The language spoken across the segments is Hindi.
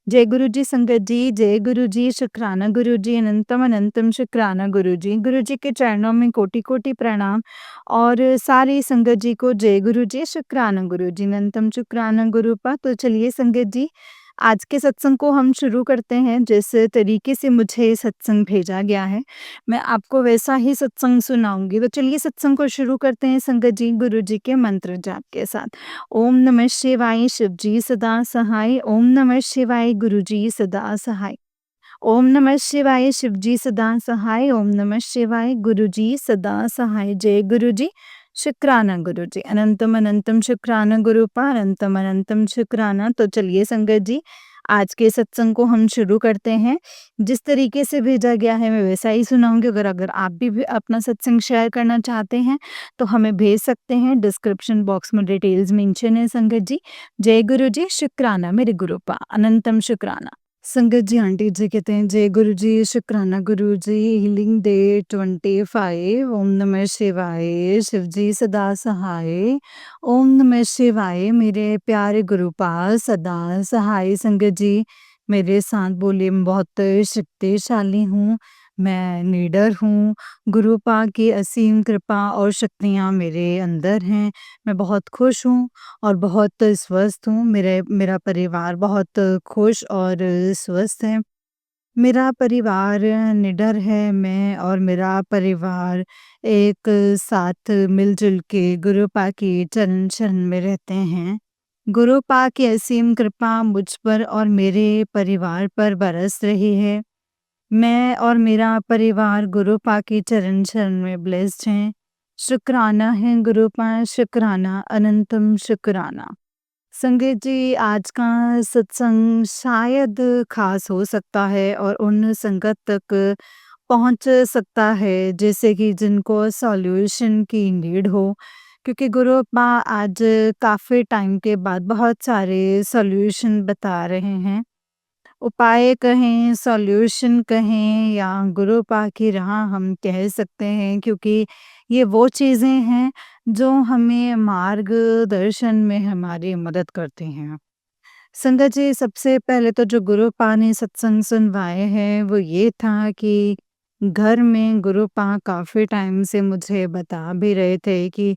जय गुरु जी संगत जी, जय गुरु जी, शुक्राना गुरु जी, अनंतम अनंतम शुक्राना गुरु जी। गुरु जी के चरणों में कोटि-कोटि प्रणाम और सारी संगत जी को जय गुरु जी, शुक्राना गुरु जी, अनंतम शुक्राना गुरुपा। तो चलिए संगत जी, आज के सत्संग को हम शुरू करते हैं। जिस तरीके से मुझे सत्संग भेजा गया है, मैं आपको वैसा ही सत्संग सुनाऊँगी। तो चलिए सत्संग को शुरू करते हैं संगत जी, गुरु जी के मंत्र जाप के साथ। ओम नमः शिवाय शिव जी सदा सहाय। ओम नमः शिवाय गुरु जी सदा सहाय। ओम नमः शिवाय शिव जी सदा सहाय। ओम नमः शिवाय गुरु जी सदा सहाय। जय गुरु जी, शुक्राना गुरु जी, अनंतम अनंतम शुक्राना गुरुपा, अनंतम अनंतम शुक्राना। तो चलिए संगत जी, आज के सत्संग को हम शुरू करते हैं। जिस तरीके से भेजा गया है मैं वैसा ही सुनाऊंगी। अगर अगर आप भी अपना सत्संग शेयर करना चाहते हैं तो हमें भेज सकते हैं। डिस्क्रिप्शन बॉक्स में डिटेल्स मेंशन है संगत जी। जय गुरु जी, शुक्राना मेरे गुरुपा, अनंतम शुक्राना। संगत जी, आंटी जी कहते हैं जय गुरु जी, शुक्राना गुरु जी। Healing day 25। ओम नमः शिवाय शिव जी सदा सहाय। ओम नमः शिवाय मेरे प्यारे गुरुपाल सदा सहाय। संगत जी, मेरे साथ बोले मैं बहुत शक्तिशाली हूँ, मैं निडर हूँ। गुरुपा की असीम कृपा और शक्तियाँ मेरे अंदर हैं। मैं बहुत खुश हूँ और बहुत स्वस्थ हूँ। मेरा परिवार बहुत खुश और स्वस्थ है। मेरा परिवार निडर है, मैं और मेरा परिवार एक साथ मिल-जुल के गुरुपा के चरण शरण में रहते हैं। गुरुपा की असीम कृपा मुझ पर और मेरे परिवार पर बरस रही है। मैं और मेरा परिवार गुरुपा के चरण शरण में ब्लेस्ड हैं। शुक्राना है गुरुपा, शुक्राना, अनंतम शुक्राना। संगत जी, आज का सत्संग शायद खास हो सकता है और उन संगत तक पहुंच सकता है जैसे कि जिनको सॉल्यूशन की नीड हो, क्योंकि गुरु अप्पा आज काफ़ी टाइम के बाद बहुत सारे सॉल्यूशन बता रहे हैं। उपाय कहें, सॉल्यूशन कहें या गुरुपा की राह हम कह सकते हैं, क्योंकि ये वो चीज़ें हैं जो हमें मार्गदर्शन में हमारी मदद करती हैं। संगत जी, सबसे पहले तो जो गुरुपा ने सत्संग सुनवाए हैं वो ये था कि घर में गुरुपा काफ़ी टाइम से मुझे बता भी रहे थे कि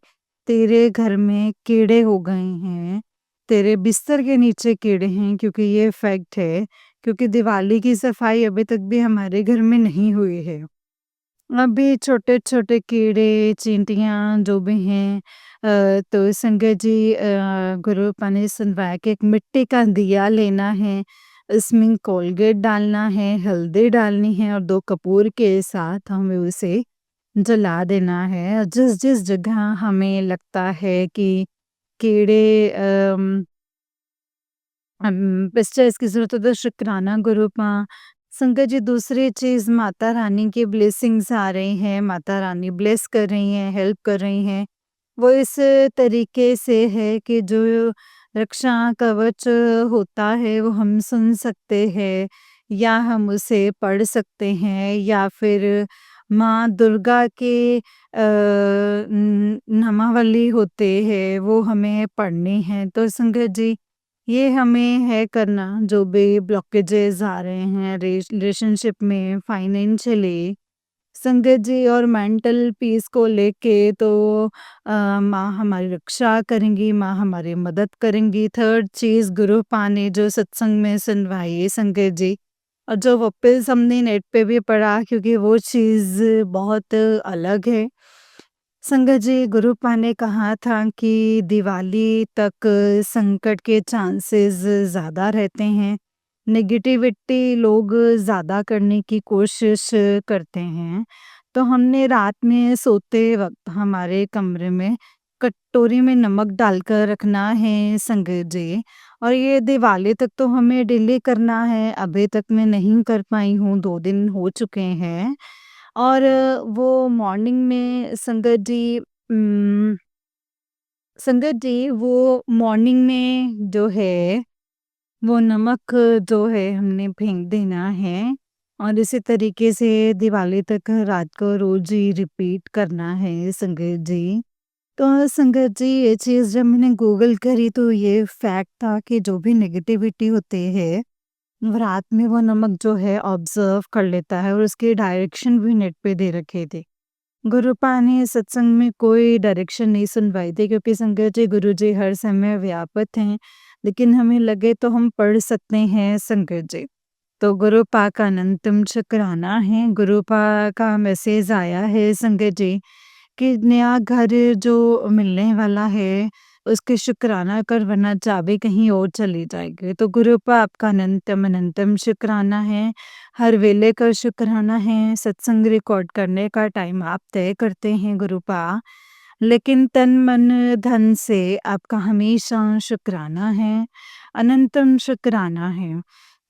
तेरे घर में कीड़े हो गए हैं, तेरे बिस्तर के नीचे कीड़े हैं, क्योंकि ये फैक्ट है, क्योंकि दिवाली की सफाई अभी तक भी हमारे घर में नहीं हुई है। अभी छोटे-छोटे कीड़े, चींटियाँ जो भी हैं, तो संगत जी, गुरुपा ने सुनवाया कि एक मिट्टी का दिया लेना है, इसमें कोलगेट डालना है, हल्दी डालनी है और 2 कपूर के साथ हमें उसे जला देना है। और जिस-जिस जगह हमें लगता है कि कीड़े पेस्टिसाइड्स की ज़रूरत हो तो शुक्राना गुरुपा। संगत जी, दूसरी चीज़, माता रानी की ब्लेसिंग्स आ रही हैं, माता रानी ब्लेस कर रही हैं, हेल्प कर रही हैं। वो इस तरीके से है कि जो रक्षा कवच होता है वो हम सुन सकते हैं या हम उसे पढ़ सकते हैं, या फिर माँ दुर्गा के नामावली होते हैं वो हमें पढ़नी है। तो संगत जी, ये हमें है करना, जो भी ब्लॉकेजेस आ रहे हैं रिलेशनशिप में, फाइनेंशियली, संगत जी, और मेंटल पीस को लेके, तो माँ हमारी रक्षा करेंगी, माँ हमारी मदद करेंगी। थर्ड चीज़, गुरुपा ने जो सत्संग में सुनवाई है संगत जी, और जो वापस हमने नेट पे भी पढ़ा, क्योंकि वो चीज़ बहुत अलग है। संगत जी, गुरुपा ने कहा था कि दिवाली तक संकट के चांसेस ज़्यादा रहते हैं। नेगेटिविटी लोग ज़्यादा करने की कोशिश करते हैं। तो हमने रात में सोते वक़्त हमारे कमरे में कटोरी में नमक डालकर रखना है संगत जी, और ये दिवाली तक तो हमें डेली करना है। अभी तक मैं नहीं कर पाई हूँ, 2 दिन हो चुके हैं। और वो मॉर्निंग में संगत जी, वो मॉर्निंग में जो है, वो नमक जो है हमने फेंक देना है, और इसी तरीके से दिवाली तक रात को रोज़ ही रिपीट करना है संगत जी। तो संगत जी, ये चीज़ जब मैंने गूगल करी तो ये फैक्ट था कि जो भी नेगेटिविटी होती है रात में वो नमक जो है ऑब्जर्व कर लेता है और उसकी डायरेक्शन भी नेट पे दे रखे थे। गुरुपा ने सत्संग में कोई डायरेक्शन नहीं सुनवाई थी क्योंकि संगत जी गुरुजी हर समय व्यापत हैं, लेकिन हमें लगे तो हम पढ़ सकते हैं संगत जी। तो गुरुपा का अनंतम शुक्राना है, गुरुपा का मैसेज आया है संगत जी कि नया घर जो मिलने वाला है, उसके शुक्राना कर वरना चाबी कहीं और चली जाएगी। तो गुरुपा आपका अनंतम अनंतम शुक्राना है, हर वेले का शुक्राना है, सत्संग रिकॉर्ड करने का टाइम आप तय करते हैं गुरुपा, लेकिन तन मन धन से आपका हमेशा शुक्राना है, अनंतम शुक्राना है।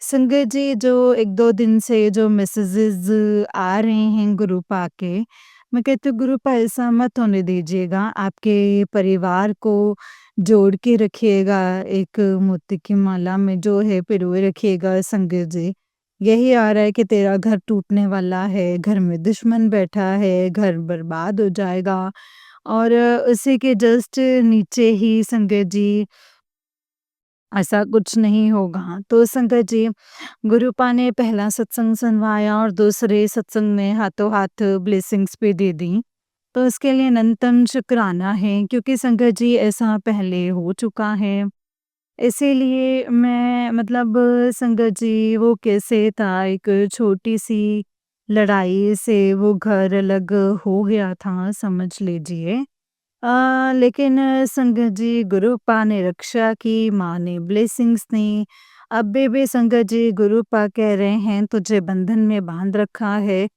संगत जी जो 1-2 दिन से जो मैसेजेस आ रहे हैं गुरुपा के, मैं कहती हूँ गुरुपा ऐसा मत होने दीजिएगा, आपके परिवार को जोड़ के रखिएगा, एक मोती की माला में जो है पिरोए रखिएगा संगत जी। यही आ रहा है कि तेरा घर टूटने वाला है, घर में दुश्मन बैठा है, घर बर्बाद हो जाएगा और उसी के जस्ट नीचे ही संगत जी ऐसा कुछ नहीं होगा। तो संगत जी गुरुपा ने पहला सत्संग सुनवाया और दूसरे सत्संग में हाथों-हाथ ब्लेसिंग्स भी दे दी। तो इसके लिए अनंतम शुक्राना है क्योंकि संगत जी ऐसा पहले हो चुका है। इसीलिए मैं मतलब संगत जी वो कैसे था एक छोटी-सी लड़ाई से वो घर अलग हो गया था समझ लीजिए। लेकिन संगत जी गुरुपा ने रक्षा की, माँ ने ब्लेसिंग्स दी। अभी भी संगत जी गुरुपा कह रहे हैं तुझे बंधन में बांध रखा है,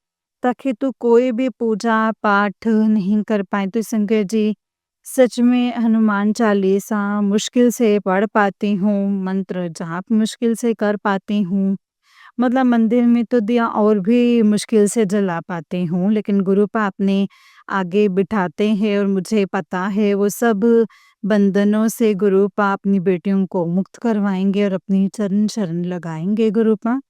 ताकि तू कोई भी पूजा-पाठ नहीं कर पाए। तो संगत जी सच में हनुमान चालीसा मुश्किल से पढ़ पाती हूँ, मंत्र जाप मुश्किल से कर पाती हूँ। मतलब मंदिर में तो दिया और भी मुश्किल से जला पाती हूँ, लेकिन गुरुपा अपने आगे बिठाते हैं और मुझे पता है वो सब बंधनों से गुरुपा अपनी बेटियों को मुक्त करवाएँगे और अपनी चरण शरण लगाएँगे गुरुपा।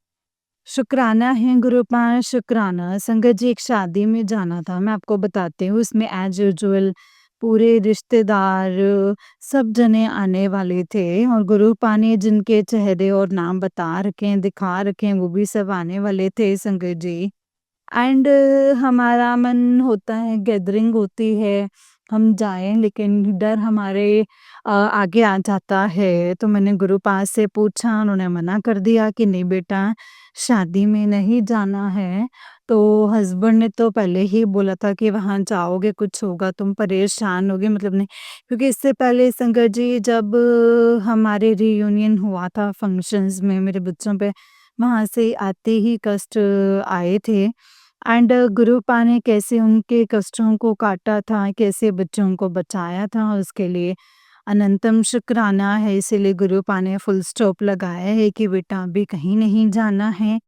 शुक्राना है गुरुपा शुक्राना। संगत जी एक शादी में जाना था, मैं आपको बताती हूँ उसमें एज़ यूजुअल पूरे रिश्तेदार सब जने आने वाले थे और गुरुपा ने जिनके चेहरे और नाम बता रखे हैं, दिखा रखे हैं, वो भी सब आने वाले थे संगत जी। एंड हमारा मन होता है गैदरिंग होती है, हम जाएँ लेकिन डर हमारे आगे आ जाता है। तो मैंने गुरुपाद से पूछा, उन्होंने मना कर दिया कि नहीं बेटा शादी में नहीं जाना है। तो हस्बैंड ने तो पहले ही बोला था कि वहाँ जाओगे कुछ होगा, तुम परेशान होगे मतलब नहीं क्योंकि इससे पहले संगत जी जब हमारे रियूनियन हुआ था फंक्शंस में मेरे बच्चों पे, वहाँ से आते ही कष्ट आए थे। एंड गुरुपा ने कैसे उनके कष्टों को काटा था, कैसे बच्चों को बचाया था, उसके लिए अनंतम शुक्राना है। इसीलिए गुरुपा ने फुल स्टॉप लगाया है कि बेटा अभी कहीं नहीं जाना है।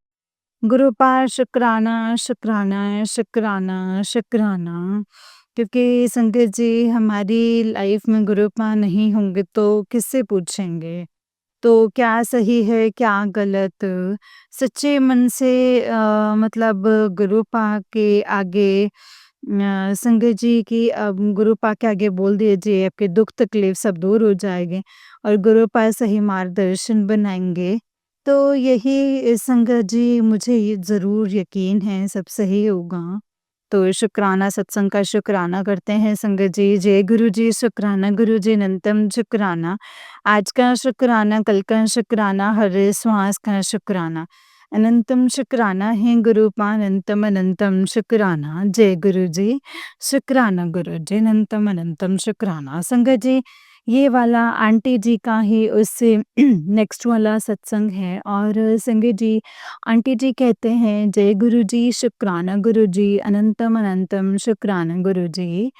गुरुपा शुक्राना, शुक्राना, शुक्राना, शुक्राना। क्योंकि संगत जी हमारी लाइफ में गुरुपा नहीं होंगे तो किससे पूछेंगे? तो क्या सही है, क्या गलत? सच्चे मन से मतलब गुरुपा के आगे संगत जी की गुरुपा के आगे बोल दीजिए आपके दुख तकलीफ सब दूर हो जाएँगे और गुरुपा सही मार्गदर्शन बनाएँगे। तो यही संगत जी मुझे ये ज़रूर यकीन है सब सही होगा। तो शुक्राना सत्संग का शुक्राना करते हैं संगत जी। जय गुरु जी, शुक्राना गुरु जी, अनंतम शुक्राना। आज का शुक्राना, कल का शुक्राना, हर श्वास का शुक्राना। अनंतम शुक्राना है गुरुपा, अनंतम अनंतम शुक्राना। जय गुरु जी, शुक्राना गुरु जी, अनंतम अनंतम शुक्राना। संगत जी ये वाला आंटी जी का ही उससे नेक्स्ट वाला सत्संग है और संगत जी आंटी जी कहते हैं जय गुरु जी, शुक्राना गुरु जी, अनंतम अनंतम शुक्राना गुरु जी।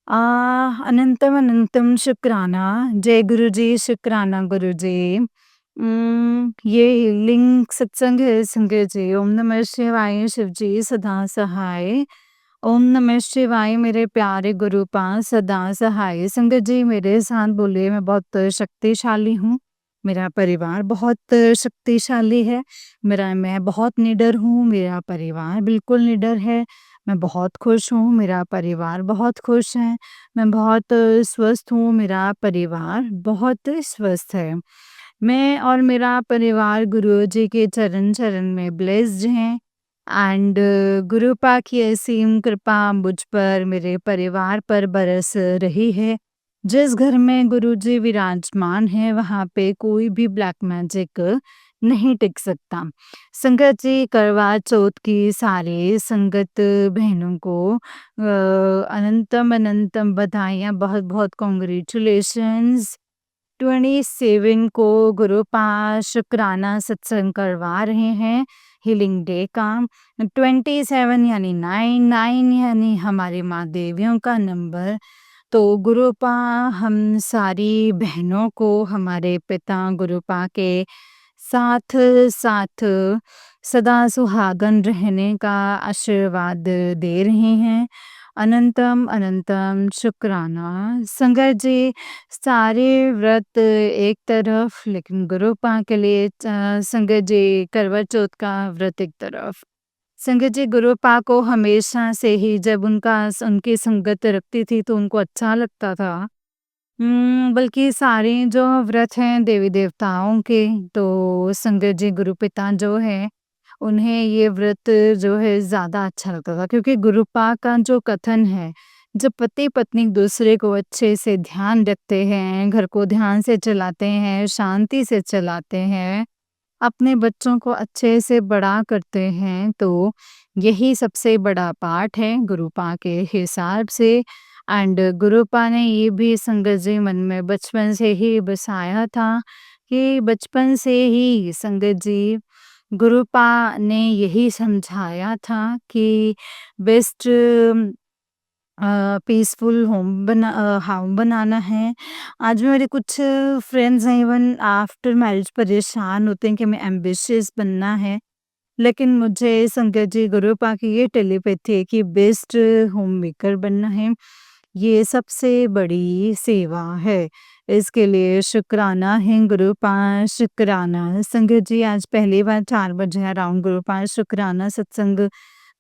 अनंतम अनंतम शुक्राना, जय गुरु जी, शुक्राना गुरु जी। ये लिंक सत्संग है संगत जी। ओम नमः शिवाय, शिव जी सदा सहाय। ओम नमः शिवाय मेरे प्यारे गुरुपा सदा सहाय। संगत जी मेरे साथ बोलिए मैं बहुत शक्तिशाली हूँ। मेरा परिवार बहुत शक्तिशाली है। मैं बहुत निडर हूँ, मेरा परिवार बिल्कुल निडर है। मैं बहुत खुश हूँ, मेरा परिवार बहुत खुश है। मैं बहुत स्वस्थ हूँ, मेरा परिवार बहुत स्वस्थ है। मैं और मेरा परिवार गुरु जी के चरण-चरण में ब्लेस्ड हैं एंड गुरुपा की असीम कृपा मुझ पर, मेरे परिवार पर बरस रही है। जिस घर में गुरुजी विराजमान हैं, वहाँ पे कोई भी ब्लैक मैजिक नहीं टिक सकता। संगत जी, करवा चौथ की सारे संगत बहनों को अनंतम बधाइयाँ, बहुत-बहुत कांग्रेचुलेशंस। 27 को गुरुपा शुक्राना सत्संग करवा रहे हैं हीलिंग डे का। 27 यानी 9, 9 यानी हमारी माँ देवियों का नंबर। तो गुरुपा हम सारी बहनों को हमारे पिता गुरुपा के साथ साथ सदा सुहागन रहने का आशीर्वाद दे रहे हैं। अनंतम अनंतम शुक्राना। संगत जी, सारे व्रत एक तरफ, लेकिन गुरुपा के लिए संगत जी करवा चौथ का व्रत एक तरफ। संगत जी, गुरुपा को हमेशा से ही जब उनकी संगत रखती थी तो उनको अच्छा लगता था। बल्कि सारे जो व्रत हैं देवी-देवताओं के, तो संगत जी गुरुपिता जो हैं, उन्हें ये व्रत जो है ज़्यादा अच्छा लगता था, क्योंकि गुरुपा का जो कथन है, जब पति-पत्नी दूसरे को अच्छे से ध्यान रखते हैं, घर को ध्यान से चलाते हैं, शांति से चलाते हैं, अपने बच्चों को अच्छे से बड़ा करते हैं, तो यही सबसे बड़ा पाठ है गुरुपा के हिसाब से। एंड गुरुपा ने ये भी संगत जी मन में बचपन से ही बसाया था कि बचपन से ही संगत जी गुरुपा ने यही समझाया था कि बेस्ट पीसफुल होम बनाना है। आज भी मेरे कुछ फ्रेंड्स हैं, इवन आफ्टर मैरिज परेशान होते हैं कि हमें एम्बिशियस बनना है। लेकिन मुझे संगत जी गुरुपा की ये टेलीपैथी है कि बेस्ट होम मेकर बनना है। ये सबसे बड़ी सेवा है। इसके लिए शुक्राना है गुरुपा, शुक्राना। संगत जी, आज पहली बार 4 बजे अराउंड गुरुपा शुक्राना सत्संग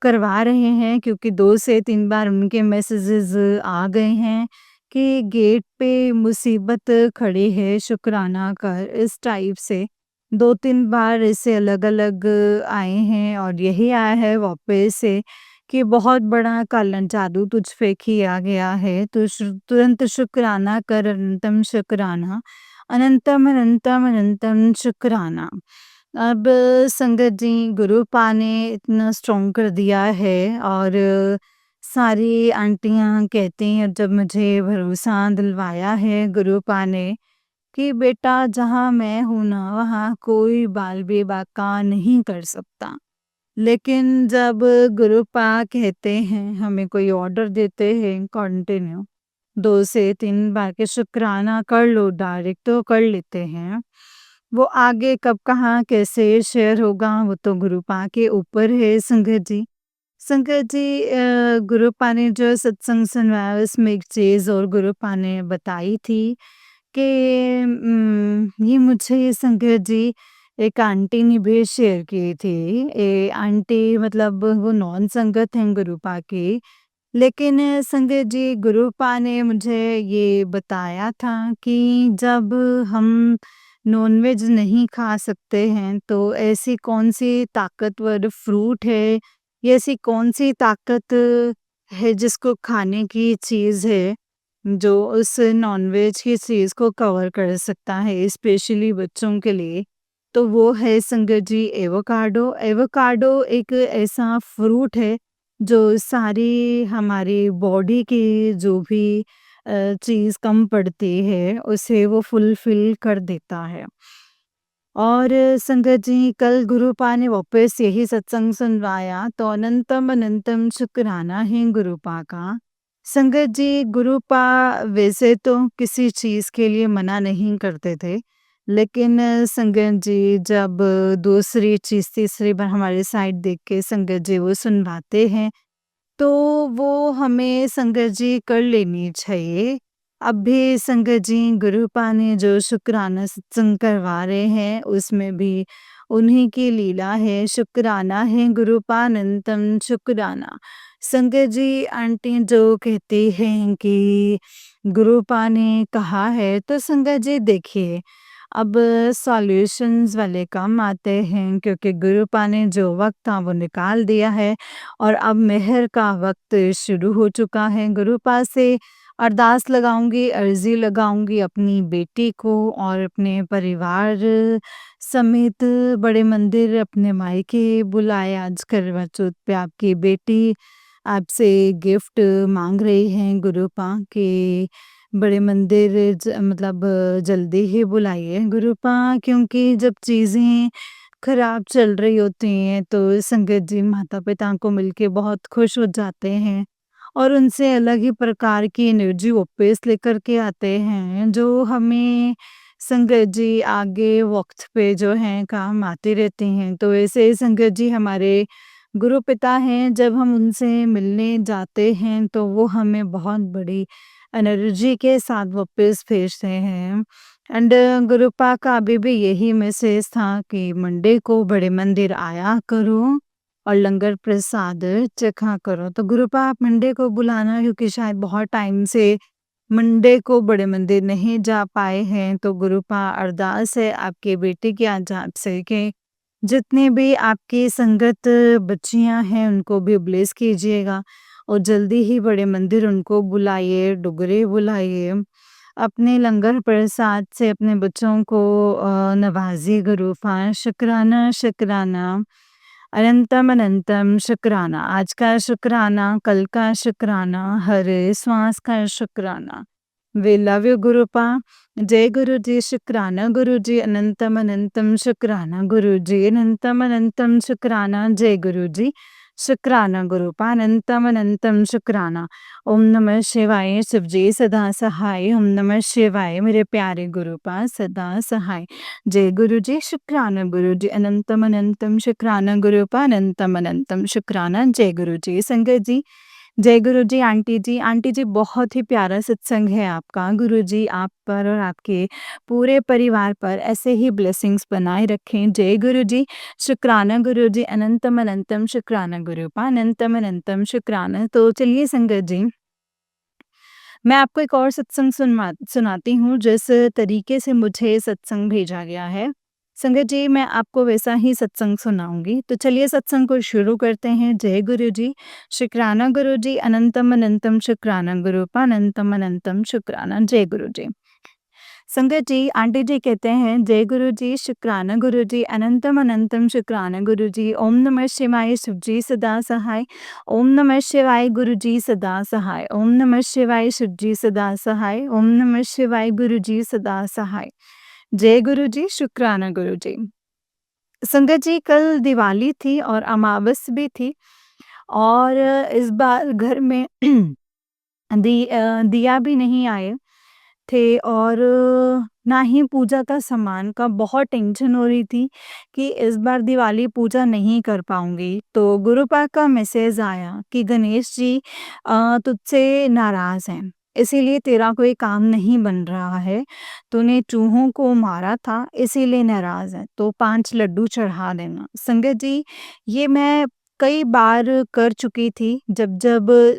करवा रहे हैं, क्योंकि 2 से 3 बार उनके मैसेजेस आ गए हैं कि गेट पे मुसीबत खड़ी है, शुक्राना कर, इस टाइप से 2-3 बार ऐसे अलग-अलग आए हैं और यही आया है वापस से कि बहुत बड़ा काला जादू तुझ पे किया गया है, तो तुरंत शुक्राना कर, अनंतम शुक्राना। अनंतम अनंतम अनंतम शुक्राना। अब संगत जी गुरुपा ने इतना स्ट्रॉन्ग कर दिया है और सारी आंटियां कहती हैं, जब मुझे भरोसा दिलवाया है गुरुपा ने कि बेटा जहाँ मैं हूँ ना, वहाँ कोई बाल बेबाका नहीं कर सकता। लेकिन जब गुरुपा कहते हैं, हमें कोई ऑर्डर देते हैं कंटिन्यू 2 से 3 बार के शुक्राना कर लो, डायरेक्ट तो कर लेते हैं। वो आगे कब कहाँ कैसे शेयर होगा, वो तो गुरुपा के ऊपर है संगत जी। संगत जी, गुरुपा ने जो सत्संग सुनवाया उसमें एक चीज़ और गुरुपा ने बताई थी कि ये मुझे संगत जी एक आंटी ने भी शेयर की थी। आंटी मतलब वो नॉन संगत हैं गुरुपा की, लेकिन संगत जी गुरुपा ने मुझे ये बताया था कि जब हम नॉनवेज नहीं खा सकते हैं, तो ऐसी कौन-सी ताकतवर फ्रूट है, या ऐसी कौन-सी ताकत है जिसको खाने की चीज़ है, जो उस नॉनवेज की चीज़ को कवर कर सकता है, स्पेशली बच्चों के लिए। तो वो है संगत जी एवोकाडो। एवोकाडो एक ऐसा फ्रूट है जो सारी हमारी बॉडी की जो भी चीज़ कम पड़ती है, उसे वो फुलफ़िल कर देता है। और संगत जी, कल गुरुपा ने वापस यही सत्संग सुनवाया, तो अनंतम अनंतम शुक्राना है गुरुपा का। संगत जी, गुरुपा वैसे तो किसी चीज़ के लिए मना नहीं करते थे, लेकिन संगत जी जब दूसरी चीज़ तीसरी बार हमारी साइड देख के संगत जी वो सुनवाते हैं, तो वो हमें संगत जी कर लेनी चाहिए। अब भी संगत जी गुरुपा ने जो शुक्राना सत्संग करवा रहे हैं, उसमें भी उन्हीं की लीला है। शुक्राना है गुरुपा, अनंतम शुक्राना। संगत जी, आंटी जो कहती हैं कि गुरुपा ने कहा है, तो संगत जी देखिए, अब सॉल्यूशंस वाले काम आते हैं क्योंकि गुरुपा ने जो वक़्त था वो निकाल दिया है और अब मेहर का वक़्त शुरू हो चुका है। गुरुपा से अरदास लगाऊँगी, अर्ज़ी लगाऊँगी अपनी बेटी को और अपने परिवार समेत बड़े मंदिर अपने मायके बुलाए। आज करवा चौथ पे आपकी बेटी आपसे गिफ्ट माँग रही हैं गुरुपा कि बड़े मंदिर मतलब जल्दी ही बुलाइए गुरुपा, क्योंकि जब चीज़ें खराब चल रही होती हैं तो संगत जी माता-पिता को मिलके बहुत खुश हो जाते हैं और उनसे अलग ही प्रकार की एनर्जी वापस लेकर के आते हैं, जो हमें संगत जी आगे वक़्त पे जो हैं काम आती रहती हैं। तो ऐसे ही संगत जी हमारे गुरु पिता हैं, जब हम उनसे मिलने जाते हैं तो वो हमें बहुत बड़ी एनर्जी के साथ वापस भेजते हैं। एंड गुरुपा का अभी भी यही मैसेज था कि मंडे को बड़े मंदिर आया करो और लंगर प्रसाद चखा करो। तो गुरुपा आप मंडे को बुलाना, क्योंकि शायद बहुत टाइम से मंडे को बड़े मंदिर नहीं जा पाए हैं। तो गुरुपा अरदास है आपके बेटे की आज आपसे कि जितने भी आपकी संगत बच्चियां हैं उनको भी ब्लेस कीजिएगा और जल्दी ही बड़े मंदिर उनको बुलाइए, डुगरे बुलाइए। अपने लंगर प्रसाद से अपने बच्चों को नवाज़िए गुरूपा। शुक्राना, शुक्राना, अनंतम अनंतम शुक्राना। आज का शुक्राना, कल का शुक्राना, हर श्वास का शुक्राना। वी लव यू गुरूपा। जय गुरुजी, शुक्राना गुरुजी, अनंतम अनंतम शुक्राना गुरुजी, अनंतम अनंतम शुक्राना। जय गुरुजी, शुक्राना गुरूपा, अनंतम अनंतम शुक्राना। ओम नमः शिवाय। शिवजी सदा सहाय। ओम नमः शिवाय मेरे प्यारे गुरूपा, सदा सहाय। जय गुरुजी, शुक्राना गुरुजी, अनंतम अनंतम शुक्राना गुरूपा, अनंतम अनंतम शुक्राना। जय गुरुजी। संगत जी, जय गुरुजी। आंटी जी बहुत ही प्यारा सत्संग है आपका। गुरुजी आप पर और आपके पूरे परिवार पर ऐसे ही ब्लेसिंग्स बनाए रखें। जय गुरुजी, शुक्राना गुरुजी, अनंतम अनंतम शुक्राना गुरूपा, अनंतम अनंतम शुक्राना। तो चलिए संगत जी, मैं आपको एक और सत्संग सुनाती हूँ जिस तरीके से मुझे सत्संग भेजा गया है। संगत जी, मैं आपको वैसा ही सत्संग सुनाऊँगी। तो चलिए सत्संग को शुरू करते हैं। जय गुरुजी, शुक्राना गुरुजी, अनंतम अनंतम शुक्राना गुरूपा, अनंतम अनंतम शुक्राना। जय गुरुजी। संगत जी, आंटी जी कहते हैं, जय गुरुजी, शुक्राना गुरुजी, अनंतम अनंतम शुक्राना गुरुजी। ओम नमः शिवाय। शिवजी सदा सहाय। ओम नमः शिवाय। गुरुजी सदा सहाय। ओम नमः शिवाय। शिवजी सदा सहाय। ओम नमः शिवाय। गुरुजी सदा सहाय। जय गुरुजी, शुक्राना गुरुजी। संगत जी, कल दिवाली थी और अमावस भी थी और इस बार घर में दिया भी नहीं आए थे और ना ही पूजा का सामान का बहुत टेंशन हो रही थी कि इस बार दिवाली पूजा नहीं कर पाऊँगी। तो गुरुपा का मैसेज आया कि गणेश जी तुझसे नाराज़ हैं, इसीलिए तेरा कोई काम नहीं बन रहा है। तूने चूहों को मारा था इसीलिए नाराज़ है, तो 5 लड्डू चढ़ा देना। संगत जी, ये मैं कई बार कर चुकी थी जब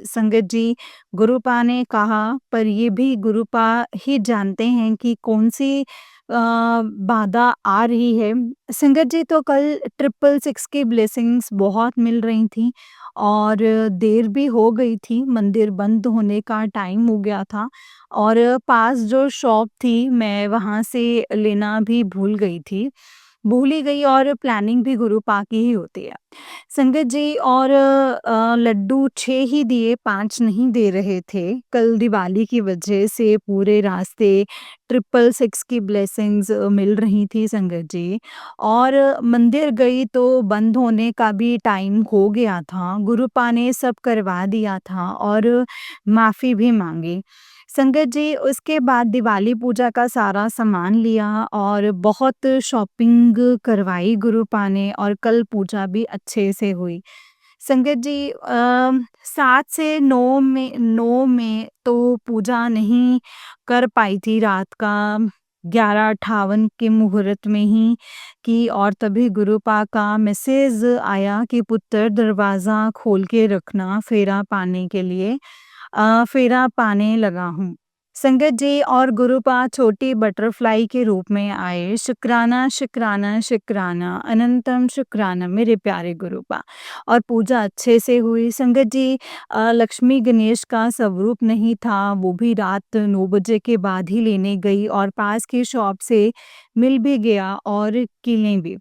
संगत जी गुरुपा ने कहा, पर ये भी गुरुपा ही जानते हैं कि कौन-सी बाधा आ रही है। संगत जी, तो कल 666 की ब्लेसिंग्स बहुत मिल रही थी और देर भी हो गई थी, मंदिर बंद होने का टाइम हो गया था और पास जो शॉप थी, मैं वहाँ से लेना भी भूल ही गई और प्लानिंग भी गुरुपा की ही होती है। संगत जी, और लड्डू 6 ही दिए, 5 नहीं दे रहे थे। कल दिवाली की वजह से पूरे रास्ते 666 की ब्लेसिंग्स मिल रही थी संगत जी, और मंदिर गई तो बंद होने का भी टाइम हो गया था। गुरुपा ने सब करवा दिया था और माफ़ी भी माँगी। संगत जी, उसके बाद दिवाली पूजा का सारा सामान लिया और बहुत शॉपिंग करवाई गुरुपा ने और कल पूजा भी अच्छे से हुई। संगत जी, 7 से 9 में तो पूजा नहीं कर पाई थी रात का 11:58 के मुहूर्त में ही की, और तभी गुरुपा का मैसेज आया कि पुत्र दरवाज़ा खोल के रखना फेरा पाने के लिए, फेरा पाने लगा हूँ। संगत जी और गुरुपा छोटी बटरफ्लाई के रूप में आए। शुक्राना, शुक्राना, शुक्राना, अनंतम शुक्राना मेरे प्यारे गुरुपा। और पूजा अच्छे से हुई। संगत जी लक्ष्मी गणेश का स्वरूप नहीं था, वो भी रात 9 बजे के बाद ही लेने गई और पास की शॉप से मिल भी गया और किलें भी।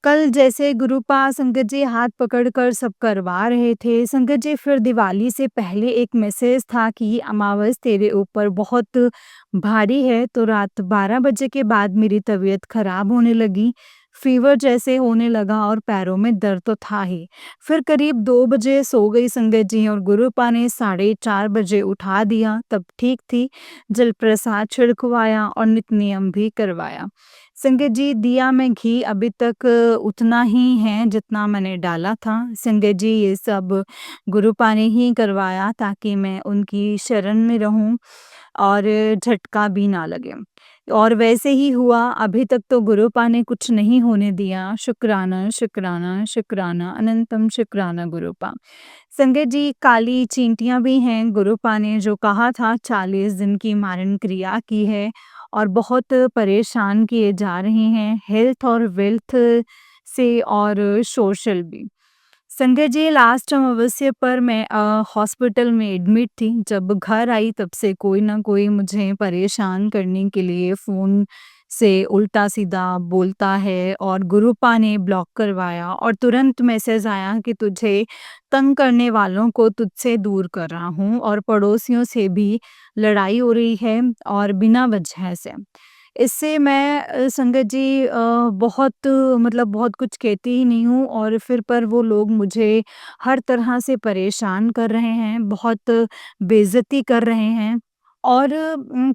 कल जैसे गुरुपा संगत जी हाथ पकड़कर सब करवा रहे थे। संगत जी फिर दिवाली से पहले एक मैसेज था कि अमावस तेरे ऊपर बहुत भारी है, तो रात 12 बजे के बाद मेरी तबीयत खराब होने लगी। फ़ीवर जैसे होने लगा और पैरों में दर्द तो था ही। फिर करीब 2 बजे सो गई संगत जी और गुरुपा ने साढ़े 4 बजे उठा दिया, तब ठीक थी। जल प्रसाद छिड़कवाया और नित नियम भी करवाया। संगत जी दिया में घी अभी तक उतना ही है जितना मैंने डाला था। संगत जी ये सब गुरुपा ने ही करवाया ताकि मैं उनकी शरण में रहूं और झटका भी ना लगे। और वैसे ही हुआ, अभी तक तो गुरुपा ने कुछ नहीं होने दिया। शुक्राना, शुक्राना, शुक्राना, अनंतम शुक्राना गुरुपा। संगत जी काली चींटियाँ भी हैं, गुरुपा ने जो कहा था 40 दिन की मारण क्रिया की है और बहुत परेशान किए जा रहे हैं हेल्थ और वेल्थ से और सोशल भी। संजय जी लास्ट अमावस्या पर मैं हॉस्पिटल में एडमिट थी। जब घर आई तब से कोई ना कोई मुझे परेशान करने के लिए फ़ोन से उल्टा-सीधा बोलता है और गुरुपा ने ब्लॉक करवाया और तुरंत मैसेज आया कि तुझे तंग करने वालों को तुझसे दूर कर रहा हूँ और पड़ोसियों से भी लड़ाई हो रही है और बिना वजह से। इससे मैं संगत जी बहुत मतलब बहुत कुछ कहती ही नहीं हूँ और फिर पर वो लोग मुझे हर तरह से परेशान कर रहे हैं, बहुत बेइज़्ज़ती कर रहे हैं। और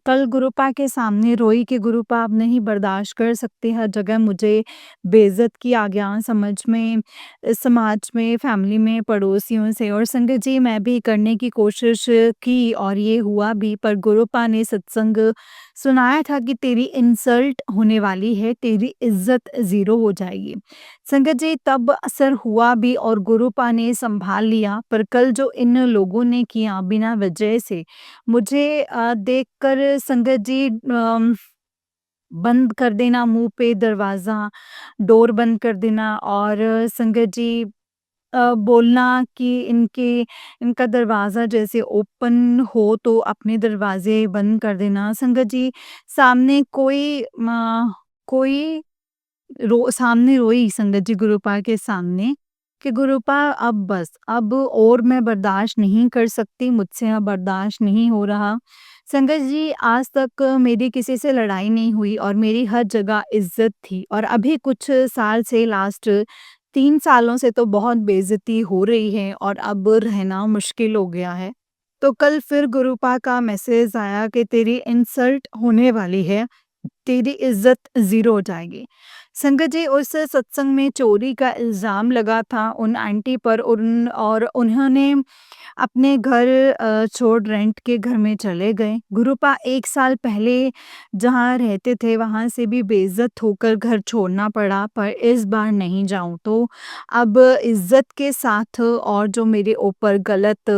कल गुरुपा के सामने रोई कि गुरुपा अब नहीं बर्दाश्त कर सकती, हर जगह मुझे बेइज़्ज़त किया गया समझ में, समाज में, फैमिली में, पड़ोसियों से और संगत जी मैं भी करने की कोशिश की और ये हुआ भी पर गुरुपा ने सत्संग सुनाया था कि तेरी इंसल्ट होने वाली है, तेरी इज़्ज़त ज़ीरो हो जाएगी। संगत जी तब असर हुआ भी और गुरुपा ने सँभाल लिया, पर कल जो इन लोगों ने किया बिना वजह से, मुझे देखकर संगत जी बंद कर देना मुँह पे दरवाज़ा, डोर बंद कर देना और संगत जी बोलना कि इनका दरवाज़ा जैसे ओपन हो तो अपने दरवाज़े बंद कर देना। संगत जी सामने कोई सामने रोई संगत जी गुरुपा के सामने कि गुरुपा अब बस, अब और मैं बर्दाश्त नहीं कर सकती, मुझसे अब बर्दाश्त नहीं हो रहा। संगत जी आज तक मेरी किसी से लड़ाई नहीं हुई और मेरी हर जगह इज़्ज़त थी और अभी कुछ साल से लास्ट 3 सालों से तो बहुत बेइज़्ज़ती हो रही है और अब रहना मुश्किल हो गया है। तो कल फिर गुरुपा का मैसेज आया कि तेरी इंसल्ट होने वाली है, तेरी इज़्ज़त ज़ीरो हो जाएगी। संगत जी उस सत्संग में चोरी का इल्ज़ाम लगा था उन आंटी पर और उन्होंने अपने घर छोड़ रेंट के घर में चले गए। गुरुपा 1 साल पहले जहाँ रहते थे वहाँ से भी बेइज़्ज़त होकर घर छोड़ना पड़ा पर इस बार नहीं जाऊँ तो अब इज़्ज़त के साथ और जो मेरे ऊपर गलत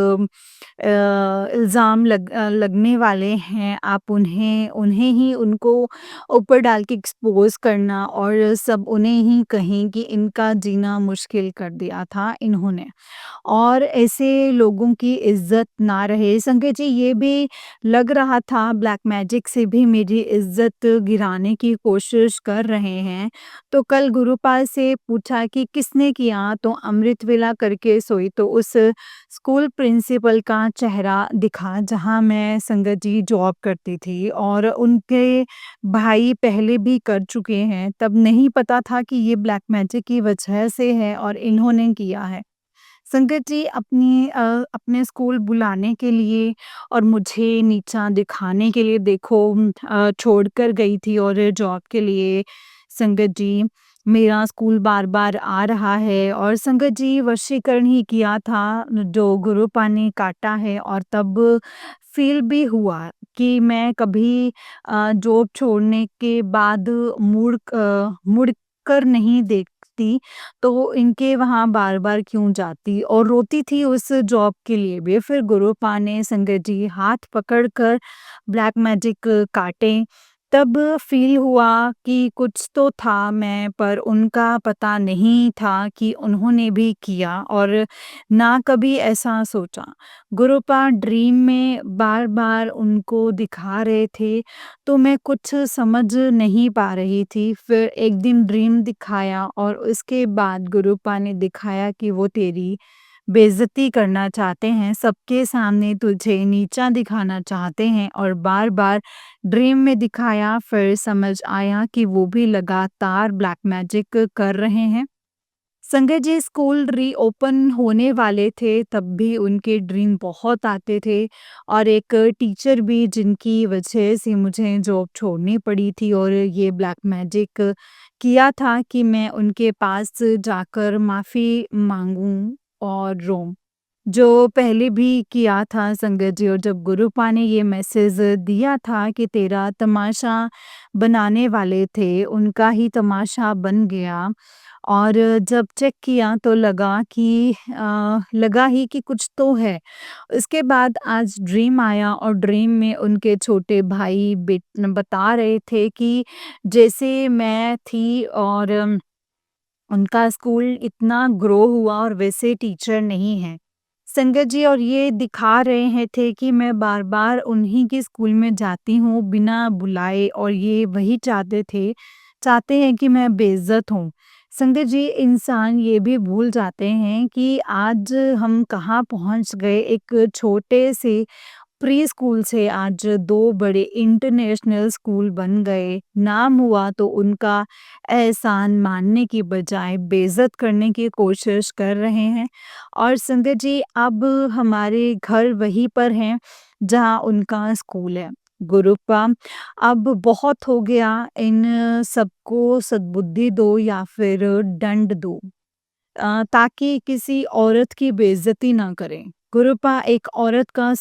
इल्ज़ाम लगने वाले हैं आप उन्हें उन्हें ही उनको ऊपर डाल के एक्सपोज़ करना और सब उन्हें ही कहें कि इनका जीना मुश्किल कर दिया था इन्होंने। और ऐसे लोगों की इज़्ज़त ना रहे। संगत जी ये भी लग रहा था ब्लैक मैजिक से भी मेरी इज़्ज़त गिराने की कोशिश कर रहे हैं। तो कल गुरुपाल से पूछा कि किसने किया? तो अमृत वेला करके सोई तो उस स्कूल प्रिंसिपल का चेहरा दिखा जहाँ मैं संगत जी जॉब करती थी और उनके भाई पहले भी कर चुके हैं। तब नहीं पता था कि ये ब्लैक मैजिक की वजह से है और इन्होंने किया है। संगत जी अपने स्कूल बुलाने के लिए और मुझे नीचा दिखाने के लिए देखो छोड़कर गई थी और जॉब के लिए संगत जी मेरा स्कूल बार-बार आ रहा है और संगत जी वशीकरण ही किया था जो गुरुपा ने काटा है और तब फ़ील भी हुआ कि मैं कभी जॉब छोड़ने के बाद मुड़ कर नहीं जाती, तो इनके वहाँ बार-बार क्यों जाती और रोती थी उस जॉब के लिए भी। फिर गुरुपा ने संगत जी हाथ पकड़कर ब्लैक मैजिक काटे, तब फ़ील हुआ कि कुछ तो था मैं पर उनका पता नहीं था कि उन्होंने भी किया और ना कभी ऐसा सोचा। गुरुपा ड्रीम में बार-बार उनको दिखा रहे थे, तो मैं कुछ समझ नहीं पा रही थी। फिर एक दिन ड्रीम दिखाया और उसके बाद गुरुपा ने दिखाया कि वो तेरी बेइज़्ज़ती करना चाहते हैं, सबके सामने तुझे नीचा दिखाना चाहते हैं और बार-बार ड्रीम में दिखाया, फिर समझ आया कि वो भी लगातार ब्लैक मैजिक कर रहे हैं। संजय जी स्कूल रीओपन होने वाले थे, तब भी उनके ड्रीम बहुत आते थे और एक टीचर भी जिनकी वजह से मुझे जॉब छोड़नी पड़ी थी और ये ब्लैक मैजिक किया था कि मैं उनके पास जाकर माफ़ी माँगूँ और रोऊँ। जो पहले भी किया था संगत जी, और जब गुरुपा ने ये मैसेज दिया था कि तेरा तमाशा बनाने वाले थे, उनका ही तमाशा बन गया और जब चेक किया तो लगा ही कि कुछ तो है। उसके बाद आज ड्रीम आया और ड्रीम में उनके छोटे भाई बता रहे थे कि जैसे मैं थी और उनका स्कूल इतना ग्रो हुआ और वैसे टीचर नहीं है। संगत जी और ये दिखा रहे हैं थे कि मैं बार-बार उन्हीं के स्कूल में जाती हूँ बिना बुलाए और ये वही चाहते हैं कि मैं बेइज़्ज़त हूँ। संगत जी इंसान ये भी भूल जाते हैं कि आज हम कहाँ पहुँच गए, एक छोटे से प्री स्कूल से आज 2 बड़े इंटरनेशनल स्कूल बन गए। नाम हुआ तो उनका एहसान मानने की बजाय बेइज़्ज़त करने की कोशिश कर रहे हैं और संगत जी अब हमारे घर वहीं पर हैं जहाँ उनका स्कूल है। गुरुपा अब बहुत हो गया, इन सबको सद्बुद्धि दो या फिर दंड दो। ताकि किसी औरत की बेइज्जती ना करें। गुरुपा एक औरत का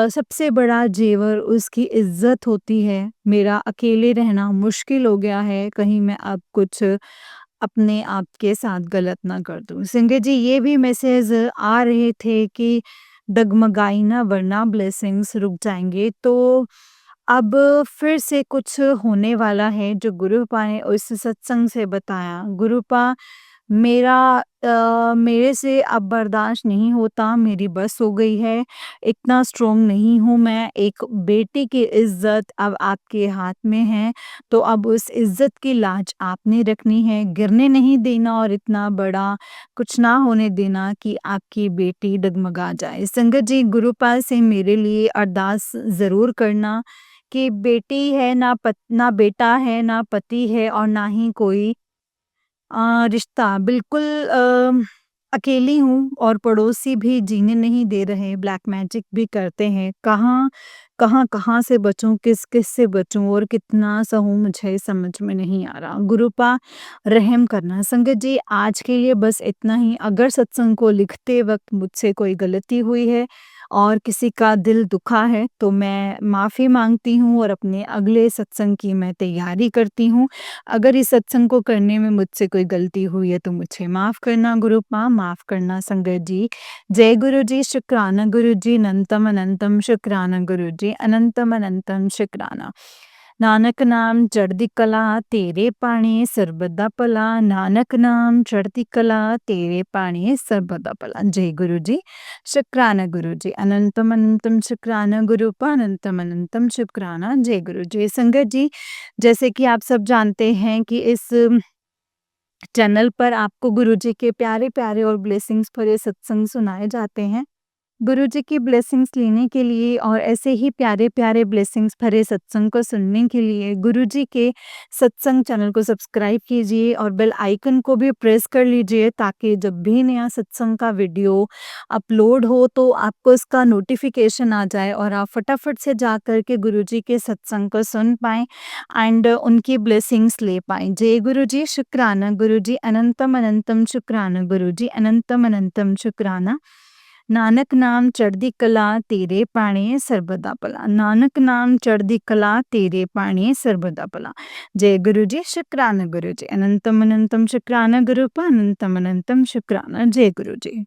सबसे बड़ा जेवर उसकी इज़्ज़त होती है। मेरा अकेले रहना मुश्किल हो गया है, कहीं मैं अब कुछ अपने आप के साथ गलत ना कर दूँ। सिंगे जी ये भी मैसेज आ रहे थे कि डगमगाई ना वरना ब्लेसिंग्स रुक जाएँगे। तो अब फिर से कुछ होने वाला है जो गुरुपा ने उस सत्संग से बताया। गुरुपा मेरे से अब बर्दाश्त नहीं होता, मेरी बस हो गई है, इतना स्ट्रॉन्ग नहीं हूँ मैं, एक बेटी की इज़्ज़त अब आपके हाथ में है, तो अब उस इज़्ज़त की लाज आपने रखनी है, गिरने नहीं देना और इतना बड़ा कुछ ना होने देना कि आपकी बेटी डगमगा जाए। संगत जी गुरुपाल से मेरे लिए अरदास ज़रूर करना कि बेटी है ना बेटा है, ना पति है और ना ही कोई रिश्ता बिल्कुल अकेली हूँ और पड़ोसी भी जीने नहीं दे रहे, ब्लैक मैजिक भी करते हैं। कहाँ से बचूँ, किस-किस से बचूँ और कितना सहूँ मुझे समझ में नहीं आ रहा। गुरुपा रहम करना। संगत जी आज के लिए बस इतना ही। अगर सत्संग को लिखते वक़्त मुझसे कोई गलती हुई है और किसी का दिल दुखा है तो मैं माफ़ी माँगती हूँ और अपने अगले सत्संग की मैं तैयारी करती हूँ। अगर इस सत्संग को करने में मुझसे कोई गलती हुई है तो मुझे माफ़ करना गुरुपा, माफ़ करना संगत जी। जय गुरु जी, शुक्राना गुरु जी, अनंतम अनंतम शुक्राना गुरु जी, अनंतम अनंतम शुक्राना। नानक नाम चढ़दी कला तेरे पाणी सर्बदा भला, नानक नाम चढ़दी कला तेरे पाणी सर्बदा भला। जय गुरु जी, शुक्राना गुरु जी, अनंतम अनंतम शुक्राना गुरुपा, अनंतम अनंतम शुक्राना। जय गुरु जी। संगत जी जैसे कि आप सब जानते हैं कि इस चैनल पर आपको गुरुजी के प्यारे-प्यारे और ब्लेसिंग्स भरे सत्संग सुनाए जाते हैं। गुरुजी की ब्लेसिंग्स लेने के लिए और ऐसे ही प्यारे-प्यारे ब्लेसिंग्स भरे सत्संग को सुनने के लिए गुरुजी के सत्संग चैनल को सब्सक्राइब कीजिए और बेल आइकन को भी प्रेस कर लीजिए ताकि जब भी नया सत्संग का वीडियो अपलोड हो तो आपको इसका नोटिफिकेशन आ जाए और आप फटाफट से जा कर के गुरुजी के सत्संग को सुन पाएँ एंड उनकी ब्लेसिंग्स ले पाएँ। जय गुरु जी, शुक्राना गुरु जी, अनंतम अनंतम शुक्राना गुरु जी, अनंतम अनंतम शुक्राना। ਨਾਨਕ ਨਾਮ ਚੜ੍ਹਦੀ ਕਲਾ ਤੇਰੇ ਪਾਣੇ ਸਰਬਦਾ ਭਲਾ। ਨਾਨਕ ਨਾਮ ਚੜ੍ਹਦੀ ਕਲਾ ਤੇਰੇ ਪਾਣੇ ਸਰਬਦਾ ਭਲਾ। ਜੈ ਗੁਰੂ ਜੀ, ਸ਼ੁਕਰਾਨਾ ਗੁਰੂ ਜੀ। ਅਨੰਤਮ ਅਨੰਤਮ ਸ਼ੁਕਰਾਨਾ ਗੁਰੂ ਪਾ, ਅਨੰਤਮ ਅਨੰਤਮ ਸ਼ੁਕਰਾਨਾ। ਜੈ ਗੁਰੂ ਜੀ।